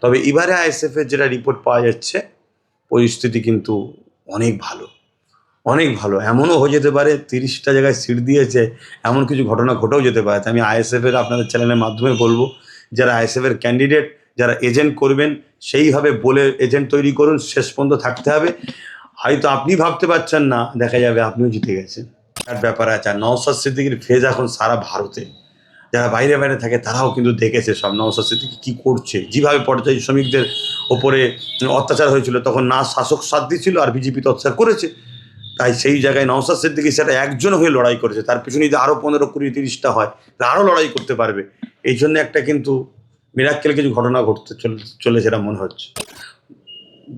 তবে এবারে আইএসএফের যেটা রিপোর্ট পাওয়া যাচ্ছে, পরিস্থিতি কিন্তু অনেক ভালো, অনেক ভালো। এমনও হয়ে যেতে পারে 30টা জায়গায় সিট দিয়েছে, এমন কিছু ঘটনা ঘটেও যেতে পারে। তাই আমি আইএসএফের আপনাদের চ্যানেলের মাধ্যমে বলবো, যারা আইএসএফের ক্যান্ডিডেট, যারা এজেন্ট করবেন, সেইভাবে বলে এজেন্ট তৈরি করুন, শেষ পর্যন্ত থাকতে হবে। হয়তো আপনি ভাবতে পারছেন না, দেখা যাবে আপনিও জিতে গেছেন, তার ব্যাপার আছে। আর নওশাদ সিদ্দিকীর ফেজ এখন সারা ভারতে, যারা বাইরে বাইরে থাকে তারাও কিন্তু দেখেছে সব নওশাদ সিদ্দিকী কী করছে। যেভাবে পর্যায়ী শ্রমিকদের ওপরে অত্যাচার হয়েছিল, তখন না শাসক সাথ দিয়েছিল আর বিজেপি তো অত্যাচার করেছে। তাই সেই জায়গায় নওশাদ সিদ্দিকী সেটা একজন হয়ে লড়াই করেছে, তার পিছনে যদি আরও 15, 20, 30টা হয়, আরও লড়াই করতে পারবে। এই জন্য একটা কিন্তু মিরাক্কেল কিছু ঘটনা ঘটতে চলে সেটা মনে হচ্ছে।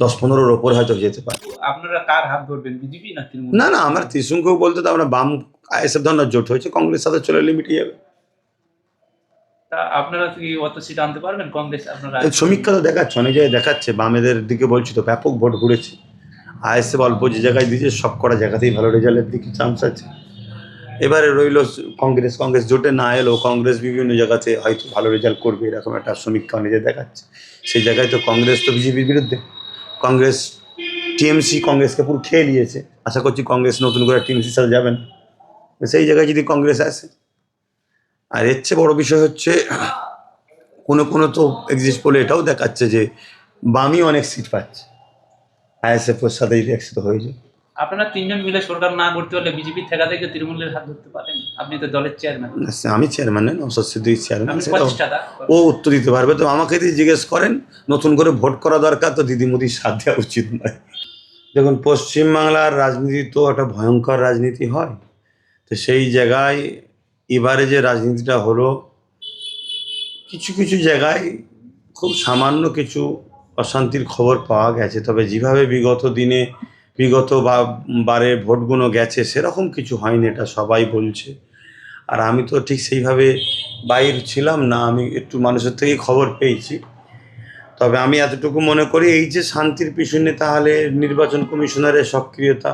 10-15-র ওপরে হয়তো যেতে পারে। আপনারা কার হাত ধরবেন, বিজেপি না তৃণমূল? না না, আমার ত্রিশঙ্কু বলতে তো আমরা বাম আইএসএফ ধরনের জোট হয়েছে, কংগ্রেস সাথে চলে এলে মিটে যাবে। তা আপনারা কি অত সিট আনতে পারবেন কংগ্রেস? আপনারা সমীক্ষা তো দেখাচ্ছে, অনেক জায়গায় দেখাচ্ছে, বামেদের দিকে বলছি তো ব্যাপক ভোট ঘুরেছে। আইএসএফ অল্প যে জায়গায় দিয়েছে সব কটা জায়গাতেই ভালো রেজাল্টের দিকে চান্স আছে। এবারে রইল কংগ্রেস, কংগ্রেস জোটে না এলেও কংগ্রেস বিভিন্ন জায়গাতে হয়তো ভালো রেজাল্ট করবে, এরকম একটা সমীক্ষা নিজে দেখাচ্ছে। সেই জায়গায় তো কংগ্রেস তো বিজেপির বিরুদ্ধে, কংগ্রেস টিএমসি কংগ্রেসকে পুরো খেয়ে নিয়েছে। আশা করছি কংগ্রেস নতুন করে টিএমসির সাথে যাবেন, সেই জায়গায় যদি কংগ্রেস আসে। আর এর চেয়ে বড় বিষয় হচ্ছে, কোনো তো এক্সিস্ট পোলে এটাও দেখাচ্ছে যে বামই অনেক সিট পাচ্ছে, আইএসএফের সাথে যদি একসাথে হয়ে যায়। আপনারা তিনজন মিলে সরকার না করতে হলে বিজেপির ঠেকা থেকে তৃণমূলের হাত ধরতে পারেন? আপনি তো দলের চেয়ারম্যান। আমি চেয়ারম্যান নয়, নওশাদ সিদ্দিকী চেয়ারম্যান, আপনি সেটা 25 টাকা ও উত্তর দিতে পারবে। তো আমাকে যদি জিজ্ঞেস করেন নতুন করে ভোট করা দরকার, তো দিদি মোদির সাথ দেওয়া উচিত নয়। দেখুন, পশ্চিমবাংলার রাজনীতি তো একটা ভয়ঙ্কর রাজনীতি হয়। তো সেই জায়গায় এবারে যে রাজনীতিটা হলো, কিছু কিছু জায়গায় খুব সামান্য কিছু অশান্তির খবর পাওয়া গেছে। তবে যেভাবে বিগত বারে ভোটগুলো গেছে, সেরকম কিছু হয়নি, এটা সবাই বলছে। আর আমি তো ঠিক সেইভাবে বাইরে ছিলাম না, আমি একটু মানুষের থেকেই খবর পেয়েছি। তবে আমি এতটুকু মনে করি, এই যে শান্তির পিছনে তাহলে নির্বাচন কমিশনারের সক্রিয়তা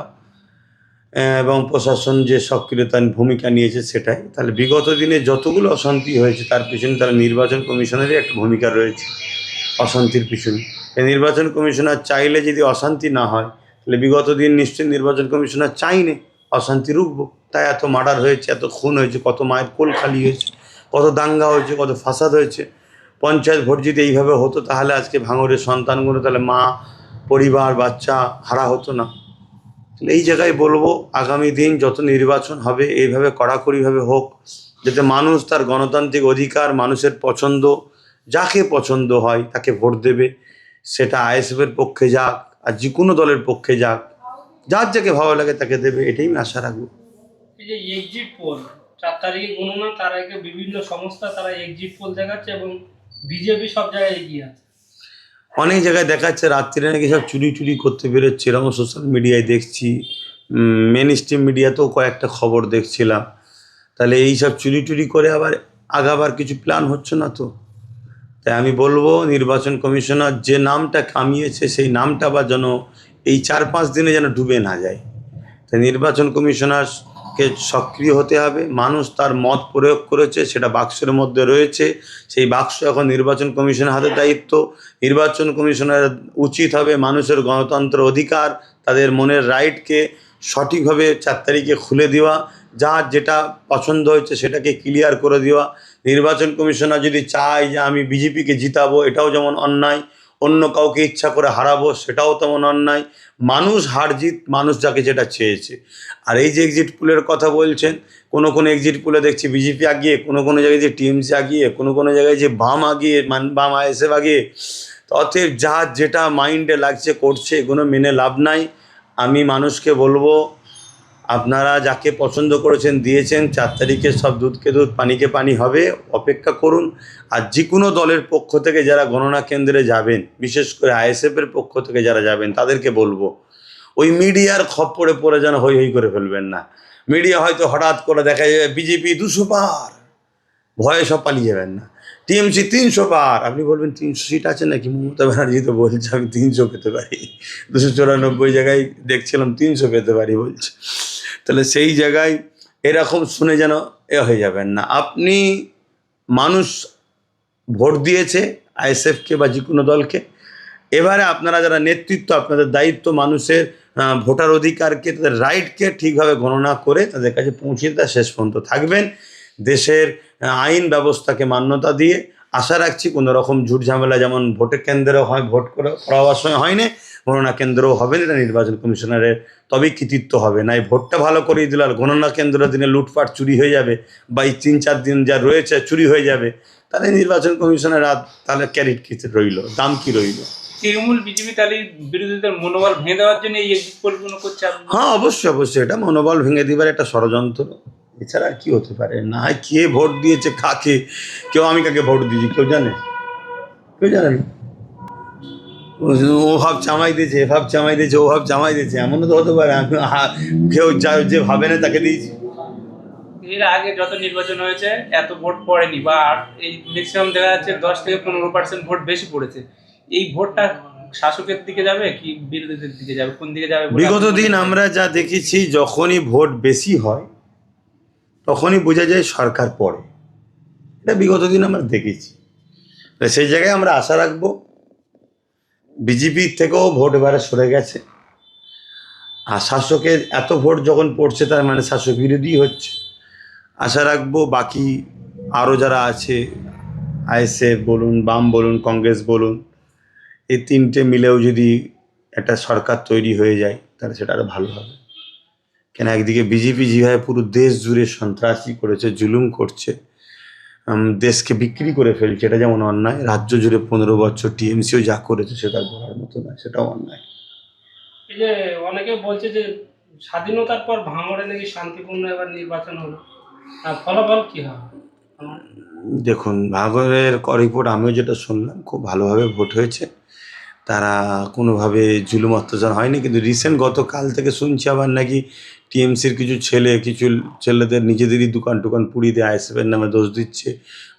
এবং প্রশাসন যে সক্রিয়তার ভূমিকা নিয়েছে, সেটাই তাহলে বিগত দিনে যতগুলো অশান্তি হয়েছে তার পিছনে তাহলে নির্বাচন কমিশনারই একটা ভূমিকা রয়েছে অশান্তির পিছনে। নির্বাচন কমিশনার চাইলে যদি অশান্তি না হয়, তাহলে বিগত দিন নিশ্চয়ই নির্বাচন কমিশনার চাইনি অশান্তি রুখবো। তাই এত মার্ডার হয়েছে, এত খুন হয়েছে, কত মায়ের কোল খালি হয়েছে, কত দাঙ্গা হয়েছে, কত ফাসাদ হয়েছে। পঞ্চায়েত ভোট যদি এইভাবে হতো, তাহলে আজকে ভাঙড়ের সন্তানগুলো, তাহলে মা, পরিবার, বাচ্চা হারা হতো না। এই জায়গায় বলবো, আগামী দিন যত নির্বাচন হবে এইভাবে কড়াকড়িভাবে হোক, যাতে মানুষ তার গণতান্ত্রিক অধিকার, মানুষের পছন্দ, যাকে পছন্দ হয় তাকে ভোট দেবে। সেটা আইএসএফের পক্ষে যাক আর যে কোনো দলের পক্ষে যাক, যার যাকে ভালো লাগে তাকে দেবে, এটাই আমি আশা রাখবো। এই যে এক্সিট পোল 4 তারিখে গণনা, তার আগে বিভিন্ন সংস্থা তারা এক্সিট পোল দেখাচ্ছে এবং বিজেপি সব জায়গায় এগিয়ে আছে। অনেক জায়গায় দেখাচ্ছে রাত্রিরে নাকি সব চুরি করতে বেরোচ্ছে, এরকম সোশ্যাল মিডিয়ায় দেখছি, মেন স্ট্রিম মিডিয়াতেও কয়েকটা খবর দেখছিলাম। তাহলে এই সব চুরি করে আবার আগাবার কিছু প্ল্যান হচ্ছে না তো? তাই আমি বলবো, নির্বাচন কমিশনার যে নামটা কামিয়েছে, সেই নামটা আবার যেন এই 4-5 দিনে যেন ডুবে না যায়। তাই নির্বাচন কমিশনারকে সক্রিয় হতে হবে। মানুষ তার মত প্রয়োগ করেছে, সেটা বাক্সের মধ্যে রয়েছে, সেই বাক্স এখন নির্বাচন কমিশনের হাতে দায়িত্ব। নির্বাচন কমিশনের উচিত হবে মানুষের গণতন্ত্র অধিকার, তাদের মনের রাইটকে সঠিকভাবে 4 তারিখে খুলে দেওয়া, যার যেটা পছন্দ হয়েছে সেটাকে ক্লিয়ার করে দেওয়া। নির্বাচন কমিশনার যদি চায় যে আমি বিজেপিকে জিতাবো, এটাও যেমন অন্যায়, অন্য কাউকে ইচ্ছা করে হারাবো সেটাও তেমন অন্যায়। মানুষ হার জিত, মানুষ যাকে যেটা চেয়েছে। আর এই যে এক্সিট পোলের কথা বলছেন, কোনো এক্সিট পোলে দেখছি বিজেপি আগিয়ে, কোনো জায়গায় যে টিএমসি আগিয়ে, কোনো জায়গায় যে বাম আগিয়ে, বাম আইএসএফ আগিয়ে। অতএব যার যেটা মাইন্ডে লাগছে করছে, এগুলো মেনে লাভ নাই। আমি মানুষকে বলবো, আপনারা যাকে পছন্দ করেছেন দিয়েছেন, 4 তারিখে সব দুধকে দুধ পানিকে পানি হবে, অপেক্ষা করুন। আর যে কোনো দলের পক্ষ থেকে যারা গণনা কেন্দ্রে যাবেন, বিশেষ করে আইএসএফের পক্ষ থেকে যারা যাবেন, তাদেরকে বলবো ওই মিডিয়ার খপ্পরে পড়ে যেন হই করে ফেলবেন না। মিডিয়া হয়তো হঠাৎ করে দেখা যাবে বিজেপি 200 পার, ভয়ে সব পালিয়ে যাবেন না। টিএমসি 300 পার, আপনি বলবেন 300 সিট আছে নাকি? মমতা ব্যানার্জি তো বলছে আমি 300 পেতে পারি, 294 জায়গায় দেখছিলাম 300 পেতে পারি বলছে। তাহলে সেই জায়গায় এরকম শুনে যেন হয়ে যাবেন না। আপনি, মানুষ ভোট দিয়েছে, আইএসএফকে বা যে কোনো দলকে। এবারে আপনারা যারা নেতৃত্ব, আপনাদের দায়িত্ব মানুষের ভোটার অধিকারকে, তাদের রাইটকে ঠিকভাবে গণনা করে তাদের কাছে পৌঁছে দেওয়া শেষ পর্যন্ত থাকবেন। দেশের আইন ব্যবস্থাকে মান্যতা দিয়ে আশা রাখছি কোনো রকম ঝুট ঝামেলা যেমন ভোটের কেন্দ্রে হয়, ভোট করাবার সময় হয় না, গণনা কেন্দ্রও হবে না, এটা নির্বাচন কমিশনারের তবেই কৃতিত্ব হবে। না এই ভোটটা ভালো করেই দিল আর গণনা কেন্দ্র দিনে লুটপাট চুরি হয়ে যাবে, বা এই 3-4 দিন যা রয়েছে চুরি হয়ে যাবে, তাহলে নির্বাচন কমিশনের তাহলে ক্যারিট কি রইল, দাম কি রইল? তৃণমূল বিজেপি তাহলে বিরোধীদের মনোবল ভেঙে দেওয়ার জন্য এই এক্সিট পোলগুলো করছে আপনি? হ্যাঁ, অবশ্যই অবশ্যই, এটা মনোবল ভেঙে দিবার একটা ষড়যন্ত্র, এছাড়া আর কি হতে পারে? না হয় কে ভোট দিয়েছে কাকে, কেউ আমি কাকে ভোট দিয়েছি কেউ জানে? কেউ জানে না। ও ভাব চামাই দিয়েছে, এ ভাব চামাই দিয়েছে, ও ভাব চামাই দিয়েছে, এমনও তো হতে পারে কেউ যে ভাবে না তাকে দিয়েছি। এর আগে যত নির্বাচন হয়েছে এত ভোট পড়েনি, বা এই ম্যাক্সিমাম দেখা যাচ্ছে 10 থেকে 15% ভোট বেশি পড়েছে। এই ভোটটা শাসকের দিকে যাবে কি বিরোধীদের দিকে যাবে, কোন দিকে যাবে বলে বিগত আপনি দিন মনে করেন? আমরা যা দেখেছি, যখনই ভোট বেশি হয় তখনই বোঝা যায় সরকার পড়ে, এটা বিগত দিন আমরা দেখেছি। তো সেই জায়গায় আমরা আশা রাখবো বিজেপির থেকেও ভোট এবারে সরে গেছে, আর শাসকের এত ভোট যখন পড়ছে তার মানে শাসক বিরোধী হচ্ছে। আশা রাখবো বাকি আরও যারা আছে, আইএসএফ বলুন, বাম বলুন, কংগ্রেস বলুন, এই তিনটে মিলেও যদি একটা সরকার তৈরি হয়ে যায় তাহলে সেটা আরও ভালো হবে। কেন একদিকে বিজেপি যেভাবে পুরো দেশ জুড়ে সন্ত্রাসী করেছে, জুলুম করছে, দেশকে বিক্রি করে ফেলছে, এটা যেমন অন্যায়। রাজ্য জুড়ে 15 বছর টিএমসিও যা করেছে সেটা বলার মতো নয়, সেটাও অন্যায়। এই যে অনেকে বলছে যে স্বাধীনতার পর ভাঙড়ে নাকি শান্তিপূর্ণ এবার নির্বাচন হলো, ফলাফল কি হবে? দেখুন, ভাগরের রিপোর্ট আমিও যেটা শুনলাম, খুব ভালোভাবে ভোট হয়েছে, তারা কোনোভাবে জুলুম অত্যাচার হয়নি। কিন্তু রিসেন্ট গতকাল থেকে শুনছি আবার নাকি টিএমসির কিছু ছেলেদের নিজেদেরই দোকান টোকান পুড়িয়ে দিয়ে আইএসএফের নামে দোষ দিচ্ছে,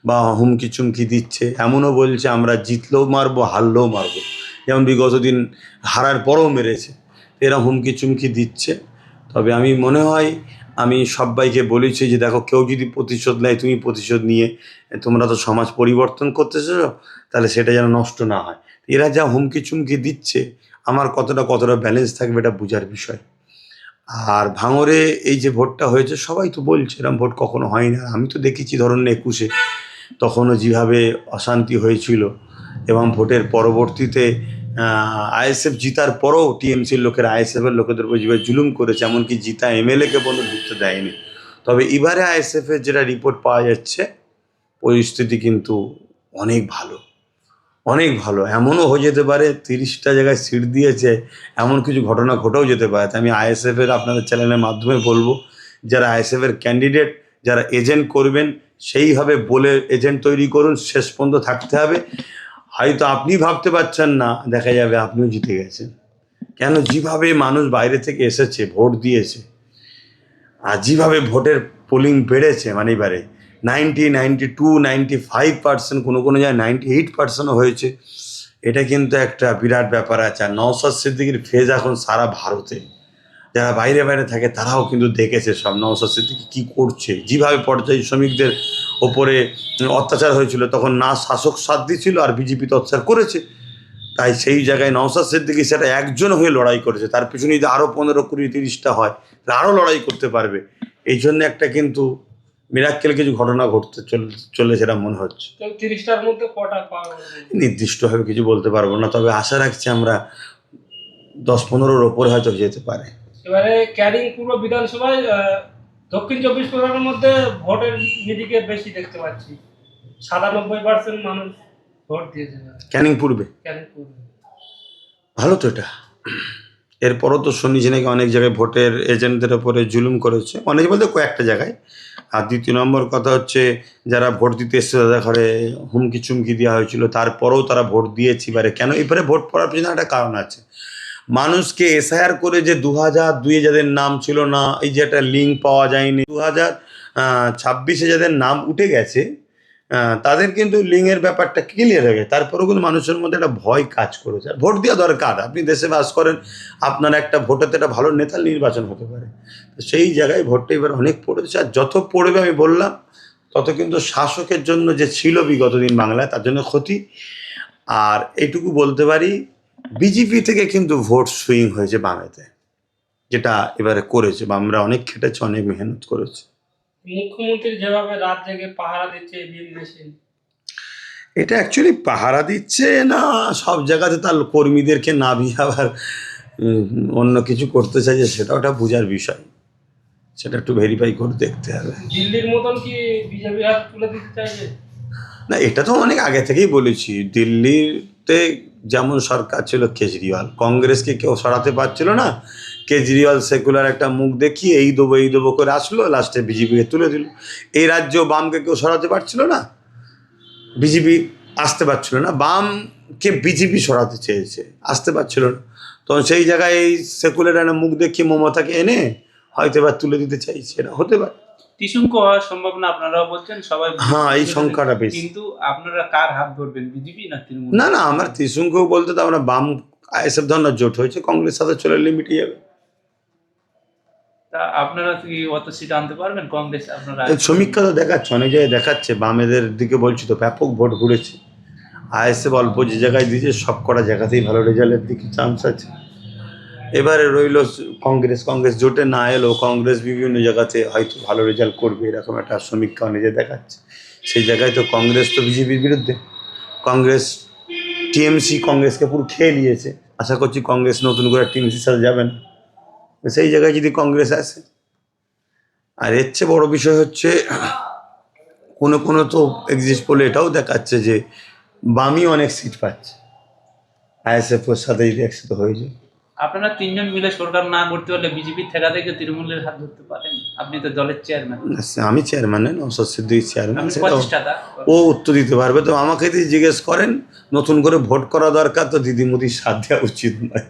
বা হুমকি চুমকি দিচ্ছে, এমনও বলছে আমরা জিতলেও মারবো, হারলেও মারবো, যেমন বিগত দিন হারার পরেও মেরেছে, এরা হুমকি চুমকি দিচ্ছে। তবে আমি মনে হয়, আমি সবাইকে বলেছি যে দেখো, কেউ যদি প্রতিশোধ নেয়, তুমি প্রতিশোধ নিয়ে, তোমরা তো সমাজ পরিবর্তন করতেছো, তাহলে সেটা যেন নষ্ট না হয়। এরা যা হুমকি চুমকি দিচ্ছে, আমার কতটা ব্যালেন্স থাকবে এটা বোঝার বিষয়। আর ভাঙড়ে এই যে ভোটটা হয়েছে, সবাই তো বলছে এরকম ভোট কখনো হয় না। আমি তো দেখেছি ধরুন 21-এ তখনও যেভাবে অশান্তি হয়েছিল, এবং ভোটের পরবর্তীতে আইএসএফ জিতার পরেও টিএমসির লোকেরা আইএসএফের লোকেদের উপর যেভাবে জুলুম করেছে, এমনকি জিতা এমএলএকে পর্যন্ত ঢুকতে দেয়নি। তবে এবারে আইএসএফের যেটা রিপোর্ট পাওয়া যাচ্ছে, পরিস্থিতি কিন্তু অনেক ভালো, অনেক ভালো। এমনও হয়ে যেতে পারে 30টা জায়গায় সিট দিয়েছে, এমন কিছু ঘটনা ঘটেও যেতে পারে। তাই আমি আইএসএফের আপনাদের চ্যানেলের মাধ্যমে বলবো, যারা আইএসএফের ক্যান্ডিডেট, যারা এজেন্ট করবেন, সেইভাবে বলে এজেন্ট তৈরি করুন, শেষ পর্যন্ত থাকতে হবে। হয়তো আপনি ভাবতে পারছেন না, দেখা যাবে আপনিও জিতে গেছেন। কেন, যেভাবে মানুষ বাইরে থেকে এসেছে, ভোট দিয়েছে, আর যেভাবে ভোটের পোলিং বেড়েছে, মানে এবারে 90, 92, 95%, কোনো জায়গায় 98%ও হয়েছে, এটা কিন্তু একটা বিরাট ব্যাপার আছে। আর নওশাদ সিদ্দিকীর ফেজ এখন সারা ভারতে, যারা বাইরে থাকে তারাও কিন্তু দেখেছে সব নওশাদ সিদ্দিকী কী করছে। যেভাবে পর্যায়ী শ্রমিকদের ওপরে অত্যাচার হয়েছিল, তখন না শাসক সাথ দিয়েছিল, আর বিজেপি তো অত্যাচার করেছে। তাই সেই জায়গায় নওশাদ সিদ্দিকী সেটা একজন হয়ে লড়াই করেছে, তার পিছনে যদি আরও 15, 20, 30টা হয় তাহলে আরও লড়াই করতে পারবে। এই জন্য একটা কিন্তু মিরাক্কেল কিছু ঘটনা ঘটতে চলেছে এরা মনে হচ্ছে। 30টার মধ্যে কটা পাওয়া? নির্দিষ্টভাবে কিছু বলতে পারবো না, তবে আশা রাখছি আমরা 10-15-র ওপরে হয়তো যেতে পারে। এবারে ক্যানিং পূর্ব বিধানসভায় দক্ষিণ 24 পরগনার মধ্যে ভোটের নিরিখে বেশি দেখতে পাচ্ছি, 97% মানুষ ভোট দিয়েছে ক্যানিং পূর্বে। ক্যানিং পূর্বে। ভালো তো এটা। এরপরও তো শুনেছি নাকি অনেক জায়গায় ভোটের এজেন্টদের ওপরে জুলুম করেছে, অনেক বলতে কয়েকটা জায়গায়। আর দ্বিতীয় নম্বর কথা হচ্ছে, যারা ভোট দিতে এসছে তাদের ঘরে হুমকি চুমকি দেওয়া হয়েছিল, তারপরেও তারা ভোট দিয়েছে। এবারে কেন এবারে ভোট পড়ার পিছনে একটা কারণ আছে। মানুষকে এসআইআর করে যে 2002-এ যাদের নাম ছিল না, এই যে একটা লিঙ্ক পাওয়া যায়নি, 2026-এ যাদের নাম উঠে গেছে, তাদের কিন্তু লিঙ্কের ব্যাপারটা ক্লিয়ার হয়ে গেছে। তারপরেও কিন্তু মানুষের মধ্যে একটা ভয় কাজ করেছে। আর ভোট দেওয়া দরকার, আপনি দেশে বাস করেন, আপনার একটা ভোটাতে একটা ভালো নেতার নির্বাচন হতে পারে। তো সেই জায়গায় ভোটটা এবার অনেক পড়েছে, আর যত পড়বে আমি বললাম তত কিন্তু শাসকের জন্য যে ছিল বিগত দিন বাংলায়, তার জন্য ক্ষতি। আর এইটুকু বলতে পারি, বিজেপি থেকে কিন্তু ভোট সুইং হয়েছে বামেতে, যেটা এবারে করেছে বামরা, অনেক খেটেছে, অনেক মেহনত করেছে। মুখ্যমন্ত্রী যেভাবে রাত জেগে পাহারা দিচ্ছে ইভিএম মেশিন, এটা অ্যাকচুয়ালি পাহারা দিচ্ছে না সব জায়গাতে তার কর্মীদেরকে নামিয়ে আবার অন্য কিছু করতে চাইছে, সেটা ওটা বোঝার বিষয়, সেটা একটু ভেরিফাই করে দেখতে হবে। দিল্লির মতন কি বিজেপি হাত তুলে দিতে চাইছে? না, এটা তো অনেক আগে থেকেই বলেছি, দিল্লিতে যেমন সরকার ছিল কেজরিওয়াল, কংগ্রেসকে কেউ সরাতে পারছিল না, কেজরিওয়াল সেকুলার একটা মুখ দেখিয়ে এই দেবো করে আসলো, লাস্টে বিজেপিকে তুলে দিল। এই রাজ্যেও বামকে কেউ সরাতে পারছিল না, বিজেপি আসতে পারছিল না, বামকে বিজেপি সরাতে চেয়েছে, আসতে পারছিল না, তখন সেই জায়গায় এই সেকুলার একটা মুখ দেখিয়ে মমতাকে এনে হয়তো এবার তুলে দিতে চাইছে, এটা হতে পারে। ত্রিশঙ্ক হওয়ার সম্ভাবনা আপনারাও বলছেন, সবাই হ্যাঁ, এই সংখ্যাটা বেশি। কিন্তু আপনারা কার হাত ধরবেন, বিজেপি না তৃণমূল? না না, আমার ত্রিশঙ্ক বলতে তো আমরা বাম আইএসএফ ধরনের জোট হয়েছে, কংগ্রেস সাথে চলে লিমিটে যাবে। তা আপনারা কি অত সিট আনতে পারবেন কংগ্রেস? আপনারা এই সমীক্ষা তো দেখাচ্ছে, অনেক জায়গায় দেখাচ্ছে, বামেদের দিকে বলছি তো ব্যাপক ভোট ঘুরেছে, আইএসএফ অল্প যে জায়গায় দিয়েছে সব কটা জায়গাতেই ভালো রেজাল্টের দিকে চান্স আছে। এবারে রইল কংগ্রেস জোটে না এলেও কংগ্রেস বিভিন্ন জায়গাতে হয়তো ভালো রেজাল্ট করবে, এরকম একটা সমীক্ষা নিজে দেখাচ্ছে। সেই জায়গায় তো কংগ্রেস তো বিজেপির বিরুদ্ধে, কংগ্রেস টিএমসি কংগ্রেসকে পুরো খেয়ে নিয়েছে, আশা করছি কংগ্রেস নতুন করে টিএমসির সাথে যাবে না, সেই জায়গায় যদি কংগ্রেস আসে। আর এর চেয়ে বড় বিষয় হচ্ছে, কোনো তো এক্সিস্ট বলে এটাও দেখাচ্ছে যে বামই অনেক সিট পাচ্ছে, আইএসএফের সাথে যদি একসাথে হয়ে যায়। আপনারা তিনজন মিলে সরকার না করতে পারলে বিজেপির ঠেকা থেকে তৃণমূলের হাত ধরতে পারেন? আপনি তো দলের চেয়ারম্যান। আমি চেয়ারম্যান নয়, নওশাদ সিদ্দিকী চেয়ারম্যান, আপনি সেটা প্রতিষ্ঠাতা। ও উত্তর দিতে পারবে। তো আমাকে যদি জিজ্ঞেস করেন নতুন করে ভোট করা দরকার, তো দিদিমুদির সাথ দেওয়া উচিত নয়।